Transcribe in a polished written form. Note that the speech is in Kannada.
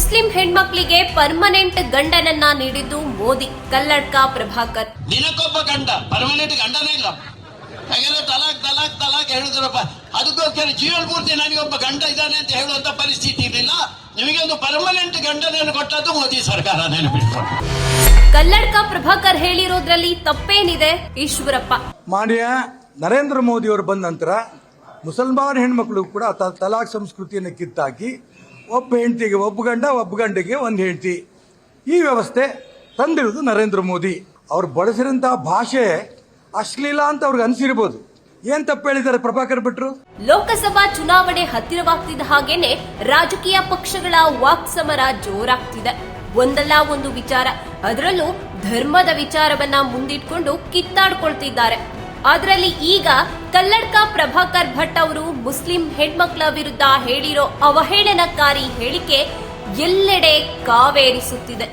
ಮುಸ್ಲಿಂ ಹೆಣ್ಮಕ್ಳಿಗೆ ಪರ್ಮನೆಂಟ್ ಗಂಡನನ್ನ ನೀಡಿದ್ದು ಮೋದಿ. ಕಲ್ಲಡ್ಕ ಪ್ರಭಾಕರ್. ದಿನಕ್ಕೊಬ್ಬ ಗಂಡ, ಪರ್ಮನೆಂಟ್ ಗಂಡನೇ ಇಲ್ಲ. ಹಾಗಾದ್ರೆ ತಲಾಕ್ ತಲಾಕ್ ತಲಾಕ್ ಹೇಳಿದ್ರಪ್ಪ. ಅದಕ್ಕೋಸ್ಕರ ಜೀವನ ಪೂರ್ತಿ ನನಗೊಬ್ಬ ಗಂಡ ಇದ್ದಾನೆ ಅಂತ ಹೇಳುವಂತ ಪರಿಸ್ಥಿತಿ ಇರಲಿಲ್ಲ. ನಿಮಗೆ ಒಂದು ಪರ್ಮನೆಂಟ್ ಗಂಡನನ್ನು ಕೊಟ್ಟದ್ದು ಮೋದಿ ಸರ್ಕಾರ, ನೆನಪಿಟ್ಕೊಂಡು. ಕಲ್ಲಡ್ಕ ಪ್ರಭಾಕರ್ ಹೇಳಿರೋದ್ರಲ್ಲಿ ತಪ್ಪೇನಿದೆ? ಈಶ್ವರಪ್ಪ. ಮಾನ್ಯ ನರೇಂದ್ರ ಮೋದಿ ಅವರು ಬಂದ ನಂತರ ಮುಸಲ್ಮಾನ್ ಹೆಣ್ಮಕ್ಳು ಕೂಡ ತಲಾಕ್ ಸಂಸ್ಕೃತಿಯನ್ನು ಕಿತ್ತಾಕಿ ಒಬ್ಬ ಹೆಂಡತಿಗೆ ಒಬ್ಬ ಗಂಡ, ಒಬ್ಬ ಗಂಡಿಗೆ ಒಂದು ಹೆಂಡತಿ, ಈ ವ್ಯವಸ್ಥೆ ತಂದಿರುವುದು ನರೇಂದ್ರ ಮೋದಿ. ಅವ್ರು ಬಳಸಿರಂತಹ ಭಾಷೆ ಅಶ್ಲೀಲ ಅಂತ ಅವ್ರಿಗೆ ಅನಿಸಿರ್ಬೋದು. ಏನ್ ತಪ್ಪು ಹೇಳಿದ್ದಾರೆ ಪ್ರಭಾಕರ್ ಭಟ್ರು? ಲೋಕಸಭಾ ಚುನಾವಣೆ ಹತ್ತಿರವಾಗ್ತಿದ್ದ ಹಾಗೇನೆ ರಾಜಕೀಯ ಪಕ್ಷಗಳ ವಾಕ್ಸಮರ ಜೋರಾಗ್ತಿದೆ. ಒಂದಲ್ಲ ಒಂದು ವಿಚಾರ, ಅದರಲ್ಲೂ ಧರ್ಮದ ವಿಚಾರವನ್ನ ಮುಂದಿಟ್ಕೊಂಡು ಕಿತ್ತಾಡ್ಕೊಳ್ತಿದ್ದಾರೆ. ಅದರಲ್ಲಿ ಈಗ ಕಲ್ಲಡ್ಕ ಪ್ರಭಾಕರ್ ಭಟ್ ಅವರು ಮುಸ್ಲಿಂ ಹೆಣ್ಮಕ್ಳ ವಿರುದ್ಧ ಹೇಳಿರೋ ಅವಹೇಳನಕಾರಿ ಹೇಳಿಕೆ ಎಲ್ಲೆಡೆ ಕಾವೇರಿಸುತ್ತಿದೆ.